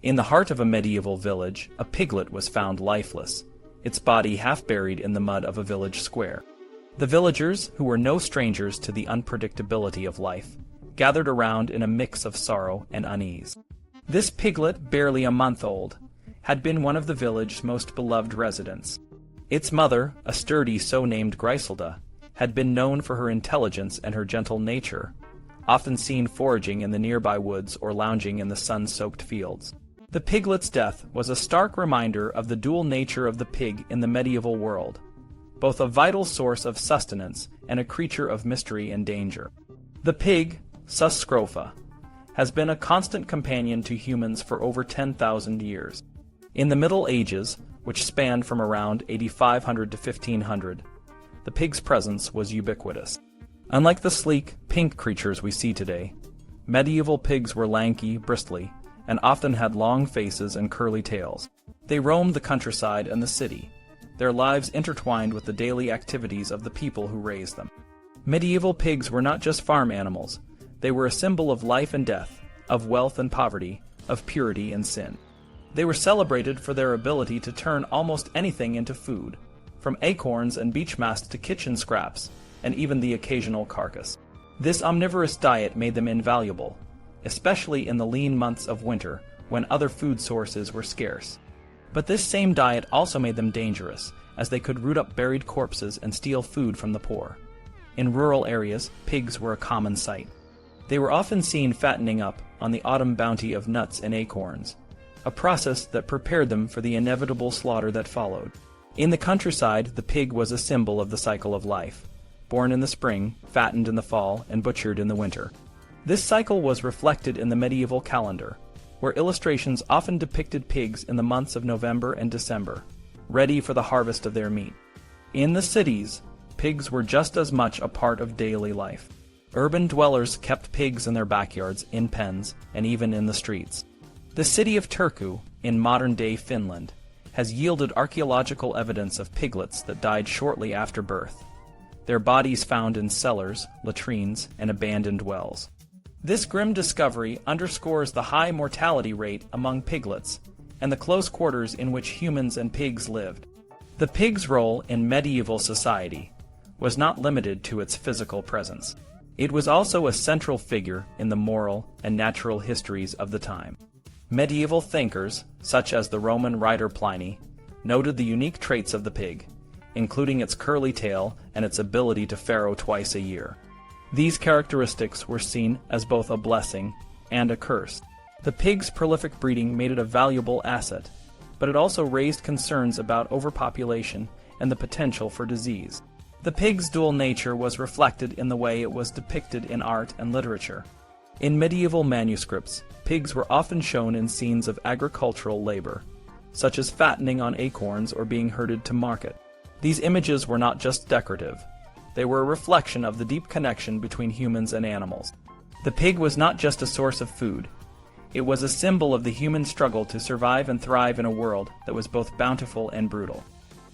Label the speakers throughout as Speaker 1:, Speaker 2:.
Speaker 1: In the heart of a medieval village, a piglet was found lifeless, its body half buried in the mud of a village square. The villagers, who were no strangers to the unpredictability of life, gathered around in a mix of sorrow and unease. This piglet, barely a month old, had been one of the village's most beloved residents. Its mother, a sturdy so-named Griselda, had been known for her intelligence and her gentle nature, often seen foraging in the nearby woods or lounging in the sun-soaked fields. The piglet's death was a stark reminder of the dual nature of the pig in the medieval world, both a vital source of sustenance and a creature of mystery and danger. The pig, Sus scrofa, has been a constant companion to humans for over 10,000 years. In the Middle Ages, which spanned from around 8500 to 1500, the pig's presence was ubiquitous. Unlike the sleek, pink creatures we see today, medieval pigs were lanky, bristly, and often had long faces and curly tails. They roamed the countryside and the city, their lives intertwined with the daily activities of the people who raised them. Medieval pigs were not just farm animals, they were a symbol of life and death, of wealth and poverty, of purity and sin. They were celebrated for their ability to turn almost anything into food, from acorns and beech mast to kitchen scraps, and even the occasional carcass. This omnivorous diet made them invaluable, especially in the lean months of winter when other food sources were scarce. But this same diet also made them dangerous, as they could root up buried corpses and steal food from the poor. In rural areas, pigs were a common sight. They were often seen fattening up on the autumn bounty of nuts and acorns, a process that prepared them for the inevitable slaughter that followed. In the countryside, the pig was a symbol of the cycle of life, born in the spring, fattened in the fall, and butchered in the winter. This cycle was reflected in the medieval calendar, where illustrations often depicted pigs in the months of November and December, ready for the harvest of their meat. In the cities, pigs were just as much a part of daily life. Urban dwellers kept pigs in their backyards, in pens, and even in the streets. The city of Turku, in modern-day Finland, has yielded archaeological evidence of piglets that died shortly after birth, their bodies found in cellars, latrines, and abandoned wells. This grim discovery underscores the high mortality rate among piglets and the close quarters in which humans and pigs lived. The pig's role in medieval society was not limited to its physical presence. It was also a central figure in the moral and natural histories of the time. Medieval thinkers, such as the Roman writer Pliny, noted the unique traits of the pig, including its curly tail and its ability to farrow twice a year. These characteristics were seen as both a blessing and a curse. The pig's prolific breeding made it a valuable asset, but it also raised concerns about overpopulation and the potential for disease. The pig's dual nature was reflected in the way it was depicted in art and literature. In medieval manuscripts, pigs were often shown in scenes of agricultural labor, such as fattening on acorns or being herded to market. These images were not just decorative. They were a reflection of the deep connection between humans and animals. The pig was not just a source of food. It was a symbol of the human struggle to survive and thrive in a world that was both bountiful and brutal.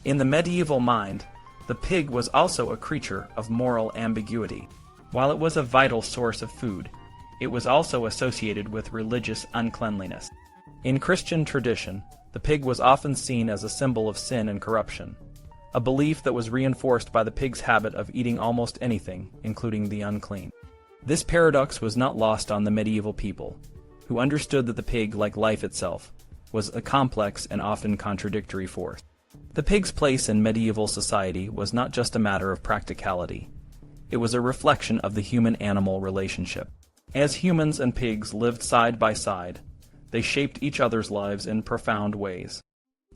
Speaker 1: In the medieval mind, the pig was also a creature of moral ambiguity. While it was a vital source of food, it was also associated with religious uncleanliness. In Christian tradition, the pig was often seen as a symbol of sin and corruption, a belief that was reinforced by the pig's habit of eating almost anything, including the unclean. This paradox was not lost on the medieval people, who understood that the pig, like life itself, was a complex and often contradictory force. The pig's place in medieval society was not just a matter of practicality. It was a reflection of the human-animal relationship. As humans and pigs lived side by side, they shaped each other's lives in profound ways.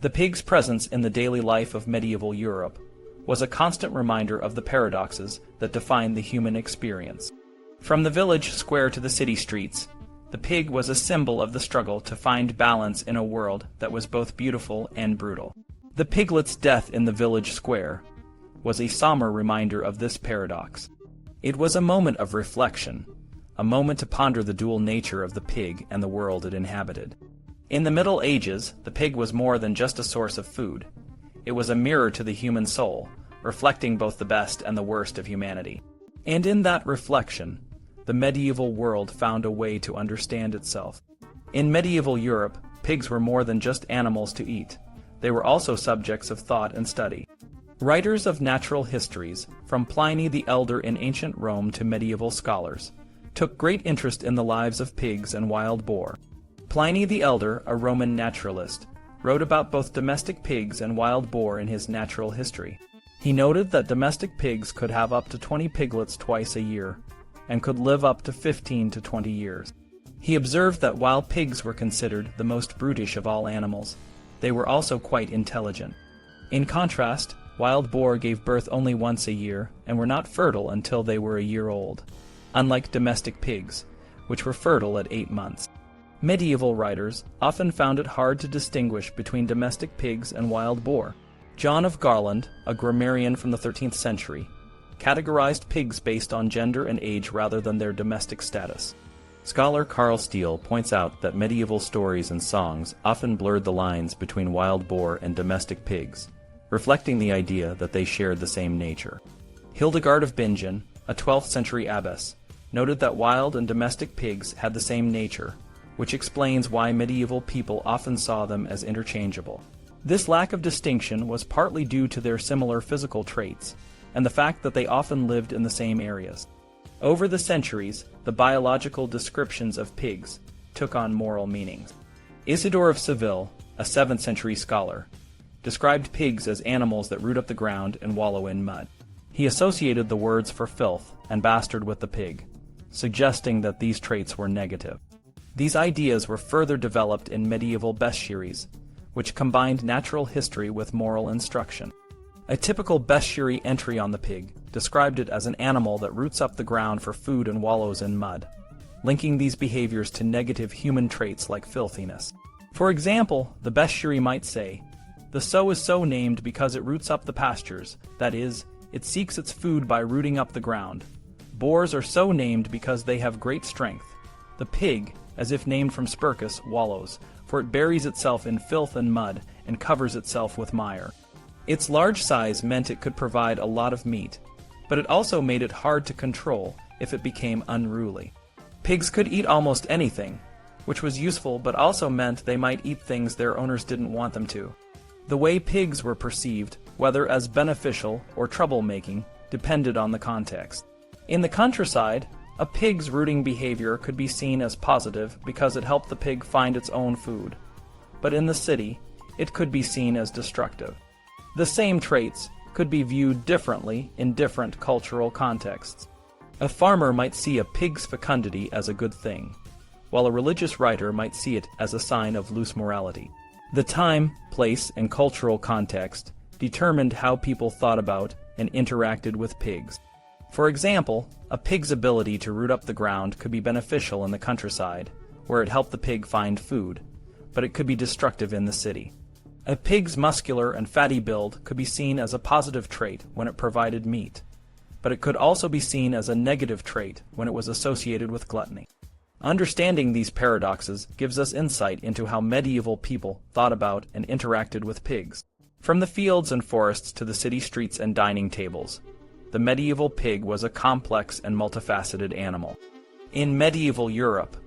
Speaker 1: The pig's presence in the daily life of medieval Europe was a constant reminder of the paradoxes that define the human experience. From the village square to the city streets, the pig was a symbol of the struggle to find balance in a world that was both beautiful and brutal. The piglet's death in the village square was a somber reminder of this paradox. It was a moment of reflection, a moment to ponder the dual nature of the pig and the world it inhabited. In the Middle Ages, the pig was more than just a source of food. It was a mirror to the human soul, reflecting both the best and the worst of humanity. And in that reflection, the medieval world found a way to understand itself. In medieval Europe, pigs were more than just animals to eat. They were also subjects of thought and study. Writers of natural histories, from Pliny the Elder in ancient Rome to medieval scholars, took great interest in the lives of pigs and wild boar. Pliny the Elder, a Roman naturalist, wrote about both domestic pigs and wild boar in his Natural History. He noted that domestic pigs could have up to 20 piglets twice a year, and could live up to 15 to 20 years. He observed that while pigs were considered the most brutish of all animals, they were also quite intelligent. In contrast, wild boar gave birth only once a year and were not fertile until they were a year old, unlike domestic pigs, which were fertile at 8 months. Medieval writers often found it hard to distinguish between domestic pigs and wild boar. John of Garland, a grammarian from the 13th century, categorized pigs based on gender and age rather than their domestic status. Scholar Carl Steele points out that medieval stories and songs often blurred the lines between wild boar and domestic pigs, reflecting the idea that they shared the same nature. Hildegard of Bingen, a 12th century abbess, noted that wild and domestic pigs had the same nature, which explains why medieval people often saw them as interchangeable. This lack of distinction was partly due to their similar physical traits, and the fact that they often lived in the same areas. Over the centuries, the biological descriptions of pigs took on moral meanings. Isidore of Seville, a 7th century scholar, described pigs as animals that root up the ground and wallow in mud. He associated the words for filth and bastard with the pig, suggesting that these traits were negative. These ideas were further developed in medieval bestiaries, which combined natural history with moral instruction. A typical bestiary entry on the pig described it as an animal that roots up the ground for food and wallows in mud, linking these behaviors to negative human traits like filthiness. For example, the bestiary might say, "The sow is so named because it roots up the pastures, that is, it seeks its food by rooting up the ground. Boars are so named because they have great strength. The pig, as if named from Spurcus, wallows, for it buries itself in filth and mud and covers itself with mire." Its large size meant it could provide a lot of meat, but it also made it hard to control if it became unruly. Pigs could eat almost anything, which was useful but also meant they might eat things their owners didn't want them to. The way pigs were perceived, whether as beneficial or troublemaking, depended on the context. In the countryside, a pig's rooting behavior could be seen as positive because it helped the pig find its own food, but in the city, it could be seen as destructive. The same traits could be viewed differently in different cultural contexts. A farmer might see a pig's fecundity as a good thing, while a religious writer might see it as a sign of loose morality. The time, place, and cultural context determined how people thought about and interacted with pigs. For example, a pig's ability to root up the ground could be beneficial in the countryside, where it helped the pig find food, but it could be destructive in the city. A pig's muscular and fatty build could be seen as a positive trait when it provided meat, but it could also be seen as a negative trait when it was associated with gluttony. Understanding these paradoxes gives us insight into how medieval people thought about and interacted with pigs. From the fields and forests to the city streets and dining tables, the medieval pig was a complex and multifaceted animal. In medieval Europe,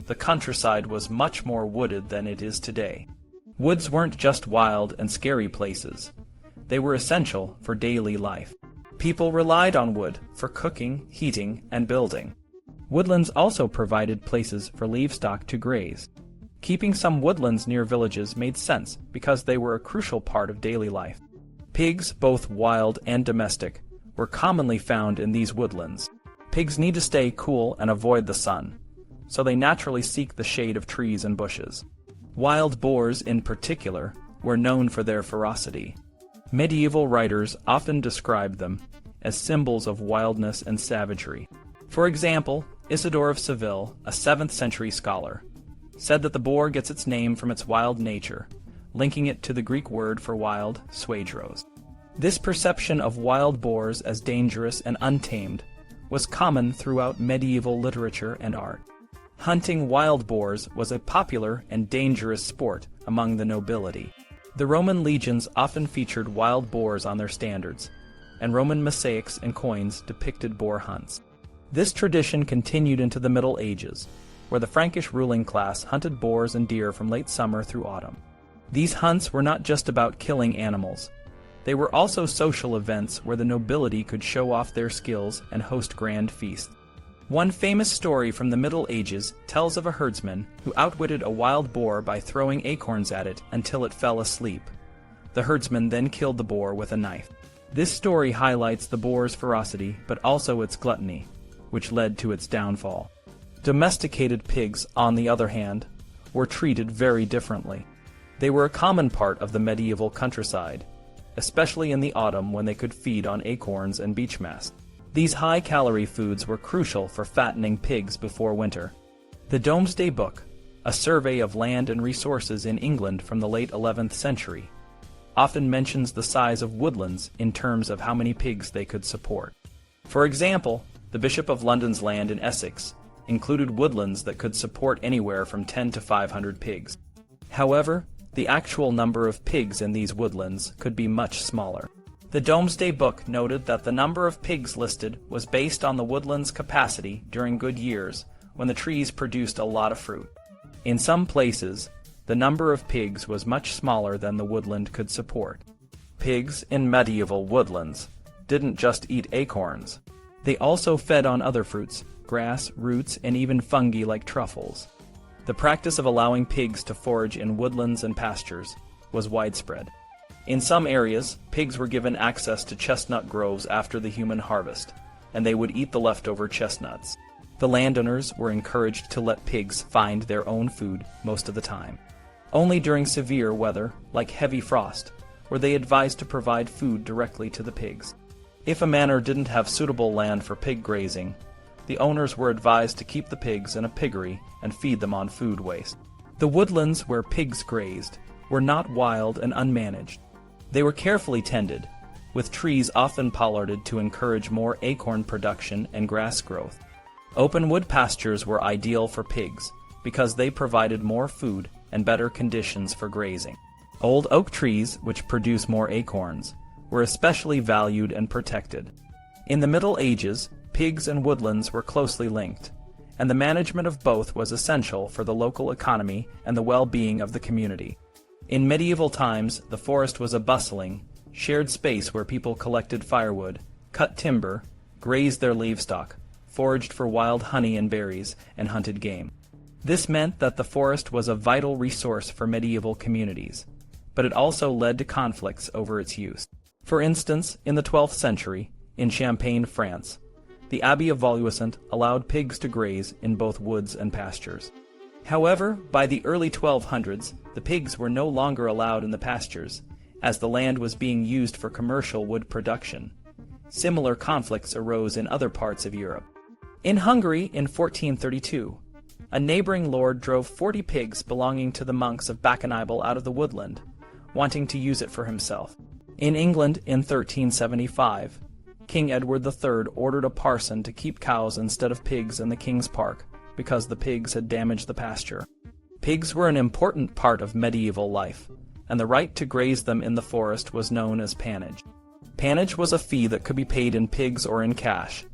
Speaker 1: the countryside was much more wooded than it is today. Woods weren't just wild and scary places. They were essential for daily life. People relied on wood for cooking, heating, and building. Woodlands also provided places for livestock to graze. Keeping some woodlands near villages made sense because they were a crucial part of daily life. Pigs, both wild and domestic, were commonly found in these woodlands. Pigs need to stay cool and avoid the sun, so they naturally seek the shade of trees and bushes. Wild boars, in particular, were known for their ferocity. Medieval writers often described them as symbols of wildness and savagery. For example, Isidore of Seville, a 7th century scholar, said that the boar gets its name from its wild nature, linking it to the Greek word for wild, suedros. This perception of wild boars as dangerous and untamed was common throughout medieval literature and art. Hunting wild boars was a popular and dangerous sport among the nobility. The Roman legions often featured wild boars on their standards, and Roman mosaics and coins depicted boar hunts. This tradition continued into the Middle Ages, where the Frankish ruling class hunted boars and deer from late summer through autumn. These hunts were not just about killing animals. They were also social events where the nobility could show off their skills and host grand feasts. One famous story from the Middle Ages tells of a herdsman who outwitted a wild boar by throwing acorns at it until it fell asleep. The herdsman then killed the boar with a knife. This story highlights the boar's ferocity, but also its gluttony, which led to its downfall. Domesticated pigs, on the other hand, were treated very differently. They were a common part of the medieval countryside, especially in the autumn when they could feed on acorns and beech mast. These high-calorie foods were crucial for fattening pigs before winter. The Domesday Book, a survey of land and resources in England from the late 11th century, often mentions the size of woodlands in terms of how many pigs they could support. For example, the Bishop of London's land in Essex included woodlands that could support anywhere from 10 to 500 pigs. However, the actual number of pigs in these woodlands could be much smaller. The Domesday Book noted that the number of pigs listed was based on the woodland's capacity during good years, when the trees produced a lot of fruit. In some places, the number of pigs was much smaller than the woodland could support. Pigs in medieval woodlands didn't just eat acorns. They also fed on other fruits, grass, roots, and even fungi like truffles. The practice of allowing pigs to forage in woodlands and pastures was widespread. In some areas, pigs were given access to chestnut groves after the human harvest, and they would eat the leftover chestnuts. The landowners were encouraged to let pigs find their own food most of the time. Only during severe weather, like heavy frost, were they advised to provide food directly to the pigs. If a manor didn't have suitable land for pig grazing, the owners were advised to keep the pigs in a piggery and feed them on food waste. The woodlands where pigs grazed were not wild and unmanaged. They were carefully tended, with trees often pollarded to encourage more acorn production and grass growth. Open wood pastures were ideal for pigs because they provided more food and better conditions for grazing. Old oak trees, which produce more acorns, were especially valued and protected. In the Middle Ages, pigs and woodlands were closely linked, and the management of both was essential for the local economy and the well-being of the community. In medieval times, the forest was a bustling, shared space where people collected firewood, cut timber, grazed their livestock, foraged for wild honey and berries, and hunted game. This meant that the forest was a vital resource for medieval communities, but it also led to conflicts over its use. For instance, in the 12th century, in Champagne, France, the Abbey of Valuisant allowed pigs to graze in both woods and pastures. However, by the early 1200s, the pigs were no longer allowed in the pastures, as the land was being used for commercial wood production. Similar conflicts arose in other parts of Europe. In Hungary in 1432, a neighboring lord drove 40 pigs belonging to the monks of Bachanibal out of the woodland, wanting to use it for himself. In England in 1375, King Edward III ordered a parson to keep cows instead of pigs in the King's Park because the pigs had damaged the pasture. Pigs were an important part of medieval life, and the right to graze them in the forest was known as pannage. Pannage was a fee that could be paid in pigs or in cash,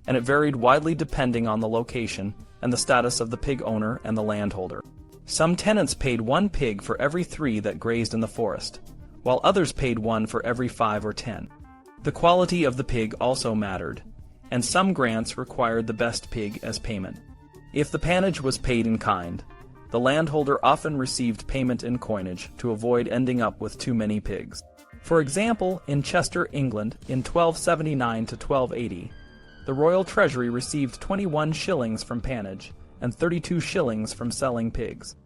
Speaker 1: and it varied widely depending on the location and the status of the pig owner and the landholder. Some tenants paid 1 pig for every 3 that grazed in the forest, while others paid 1 for every 5 or 10. The quality of the pig also mattered, and some grants required the best pig as payment. If the pannage was paid in kind, the landholder often received payment in coinage to avoid ending up with too many pigs. For example, in Chester, England, in 1279 to 1280, the royal treasury received 21 shillings from pannage and 32 shillings from selling pigs.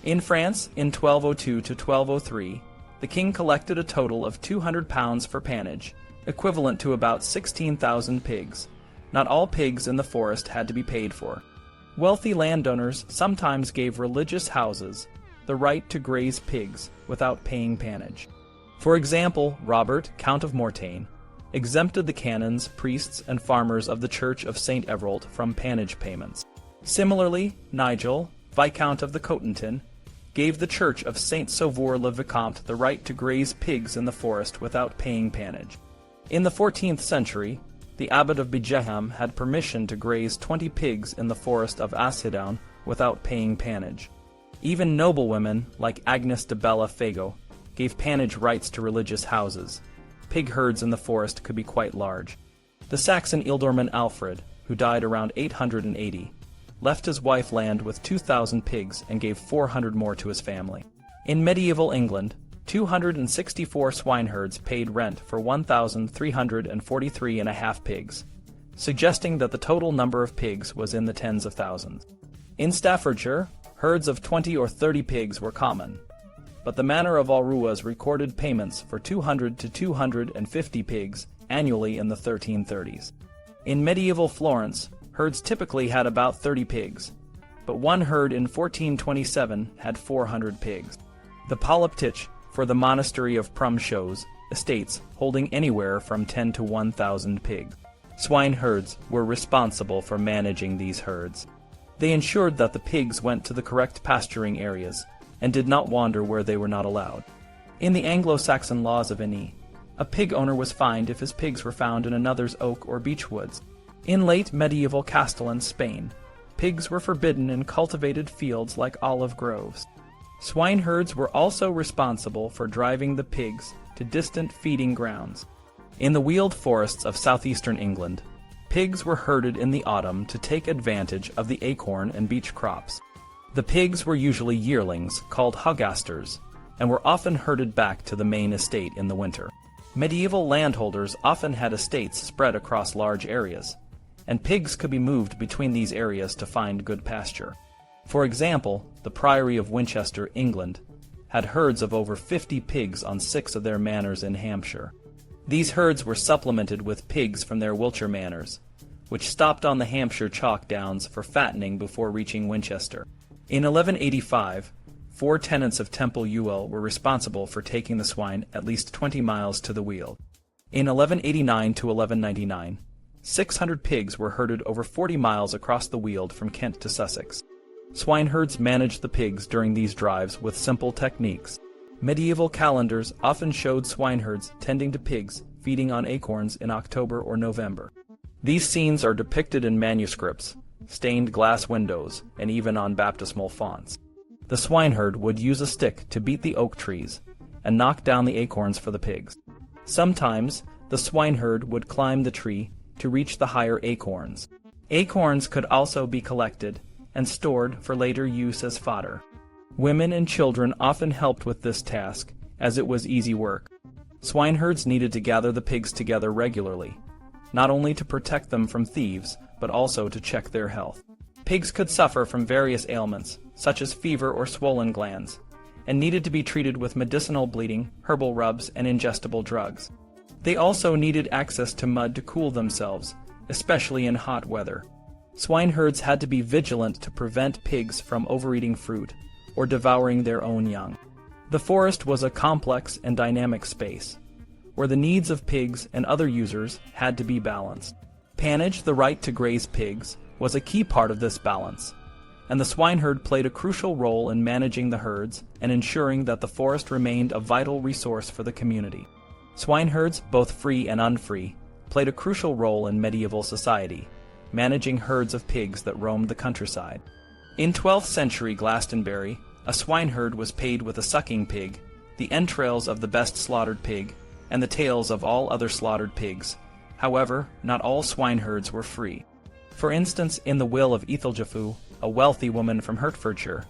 Speaker 1: In France, in 1202 to 1203, the king collected a total of £200 for pannage, equivalent to about 16,000 pigs. Not all pigs in the forest had to be paid for. Wealthy landowners sometimes gave religious houses the right to graze pigs without paying pannage. For example, Robert, Count of Mortain, exempted the canons, priests, and farmers of the Church of St. Everald from pannage payments. Similarly, Nigel, Viscount of the Cotentin, gave the Church of St. Sauveur-le-Vicomte the right to graze pigs in the forest without paying pannage. In the 14th century, the abbot of Begeham had permission to graze 20 pigs in the forest of Ashidown without paying pannage. Even noblewomen, like Agnes de Bella Fago, gave pannage rights to religious houses. Pig herds in the forest could be quite large. The Saxon ealdorman Alfred, who died around 880, left his wife land with 2,000 pigs and gave 400 more to his family. In medieval England, 264 swineherds paid rent for 1,343.5 pigs, suggesting that the total number of pigs was in the tens of thousands. In Staffordshire, herds of 20 or 30 pigs were common, but the manor of Alruas recorded payments for 200 to 250 pigs annually in the 1330s. In medieval Florence, herds typically had about 30 pigs, but one herd in 1427 had 400 pigs. The polyptych for the monastery of Prum shows estates holding anywhere from 10 to 1,000 pigs. Swineherds were responsible for managing these herds. They ensured that the pigs went to the correct pasturing areas and did not wander where they were not allowed. In the Anglo-Saxon laws of Eni, a pig owner was fined if his pigs were found in another's oak or beech woods. In late medieval Castile, Spain, pigs were forbidden in cultivated fields like olive groves. Swineherds were also responsible for driving the pigs to distant feeding grounds. In the weald forests of southeastern England, pigs were herded in the autumn to take advantage of the acorn and beech crops. The pigs were usually yearlings, called hogasters, and were often herded back to the main estate in the winter. Medieval landholders often had estates spread across large areas, and pigs could be moved between these areas to find good pasture. For example, the Priory of Winchester, England, had herds of over 50 pigs on 6 of their manors in Hampshire. These herds were supplemented with pigs from their Wiltshire manors, which stopped on the Hampshire chalk downs for fattening before reaching Winchester. In 1185, 4 tenants of Temple Ewell were responsible for taking the swine at least 20 miles to the weald. In 1189 to 1199, 600 pigs were herded over 40 miles across the weald from Kent to Sussex. Swineherds managed the pigs during these drives with simple techniques. Medieval calendars often showed swineherds tending to pigs feeding on acorns in October or November. These scenes are depicted in manuscripts, stained glass windows, and even on baptismal fonts. The swineherd would use a stick to beat the oak trees and knock down the acorns for the pigs. Sometimes the swineherd would climb the tree to reach the higher acorns. Acorns could also be collected and stored for later use as fodder. Women and children often helped with this task, as it was easy work. Swineherds needed to gather the pigs together regularly, not only to protect them from thieves, but also to check their health. Pigs could suffer from various ailments, such as fever or swollen glands, and needed to be treated with medicinal bleeding, herbal rubs, and ingestible drugs. They also needed access to mud to cool themselves, especially in hot weather. Swineherds had to be vigilant to prevent pigs from overeating fruit or devouring their own young. The forest was a complex and dynamic space, where the needs of pigs and other users had to be balanced. Pannage, the right to graze pigs, was a key part of this balance, and the swineherd played a crucial role in managing the herds and ensuring that the forest remained a vital resource for the community. Swineherds, both free and unfree, played a crucial role in medieval society, managing herds of pigs that roamed the countryside. In 12th century Glastonbury, a swineherd was paid with a sucking pig, the entrails of the best slaughtered pig, and the tails of all other slaughtered pigs. However, not all swineherds were free. For instance, in the will of Etheljafu, a wealthy woman from Hertfordshire,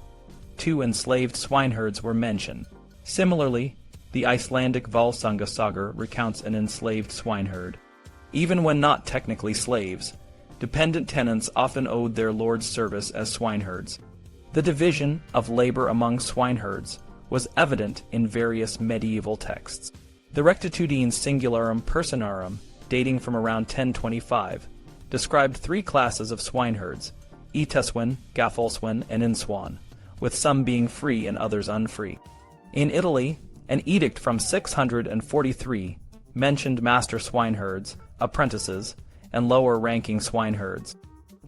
Speaker 1: 2 enslaved swineherds were mentioned. Similarly, the Icelandic Valsunga saga recounts an enslaved swineherd. Even when not technically slaves, dependent tenants often owed their lord's service as swineherds. The division of labor among swineherds was evident in various medieval texts. The Rectitudine Singularum Personarum, dating from around 1025, described 3 classes of swineherds, Eteswin, Gafolswin, and Inswan, with some being free and others unfree. In Italy, an edict from 643 mentioned master swineherds, apprentices, and lower-ranking swineherds.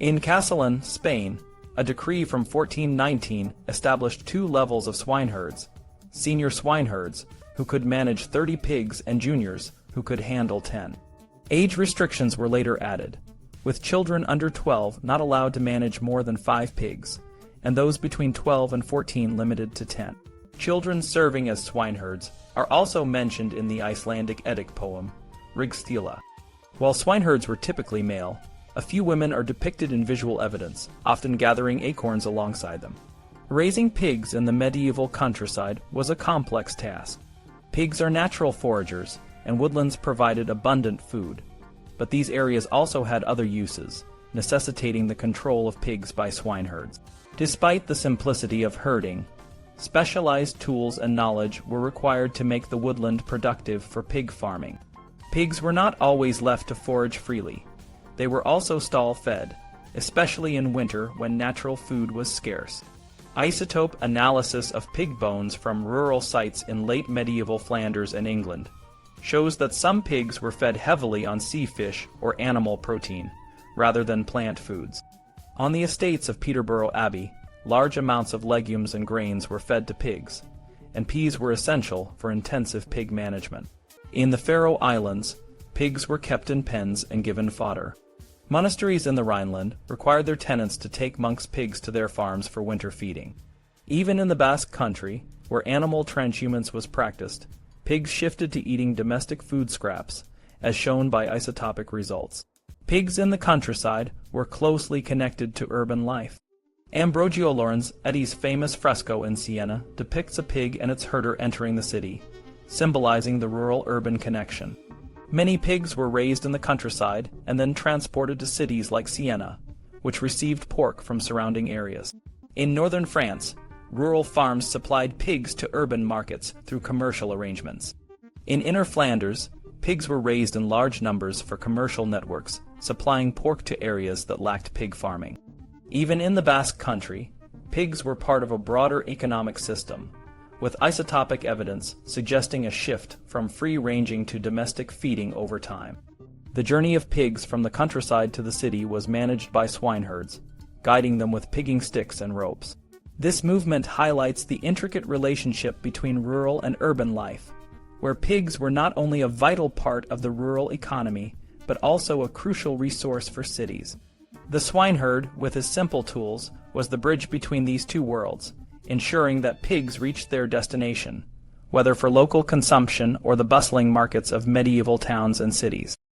Speaker 1: In Castellon, Spain, a decree from 1419 established 2 levels of swineherds: senior swineherds, who could manage 30 pigs, and juniors, who could handle 10. Age restrictions were later added, with children under 12 not allowed to manage more than 5 pigs, and those between 12 and 14 limited to 10. Children serving as swineherds are also mentioned in the Icelandic Eddic poem, Rigsthila. While swineherds were typically male, a few women are depicted in visual evidence, often gathering acorns alongside them. Raising pigs in the medieval countryside was a complex task. Pigs are natural foragers, and woodlands provided abundant food. But these areas also had other uses, necessitating the control of pigs by swineherds. Despite the simplicity of herding, specialized tools and knowledge were required to make the woodland productive for pig farming. Pigs were not always left to forage freely. They were also stall-fed, especially in winter when natural food was scarce. Isotope analysis of pig bones from rural sites in late medieval Flanders and England shows that some pigs were fed heavily on sea fish or animal protein, rather than plant foods. On the estates of Peterborough Abbey, large amounts of legumes and grains were fed to pigs, and peas were essential for intensive pig management. In the Faroe Islands, pigs were kept in pens and given fodder. Monasteries in the Rhineland required their tenants to take monks' pigs to their farms for winter feeding. Even in the Basque Country, where animal transhumance was practiced, pigs shifted to eating domestic food scraps, as shown by isotopic results. Pigs in the countryside were closely connected to urban life. Ambrogio Lorenzetti's famous fresco in Siena depicts a pig and its herder entering the city, symbolizing the rural-urban connection. Many pigs were raised in the countryside and then transported to cities like Siena, which received pork from surrounding areas. In northern France, rural farms supplied pigs to urban markets through commercial arrangements. In inner Flanders, pigs were raised in large numbers for commercial networks, supplying pork to areas that lacked pig farming. Even in the Basque Country, pigs were part of a broader economic system, with isotopic evidence suggesting a shift from free-ranging to domestic feeding over time. The journey of pigs from the countryside to the city was managed by swineherds, guiding them with pigging sticks and ropes. This movement highlights the intricate relationship between rural and urban life, where pigs were not only a vital part of the rural economy, but also a crucial resource for cities. The swineherd, with his simple tools, was the bridge between these two worlds, ensuring that pigs reached their destination, whether for local consumption or the bustling markets of medieval towns and cities.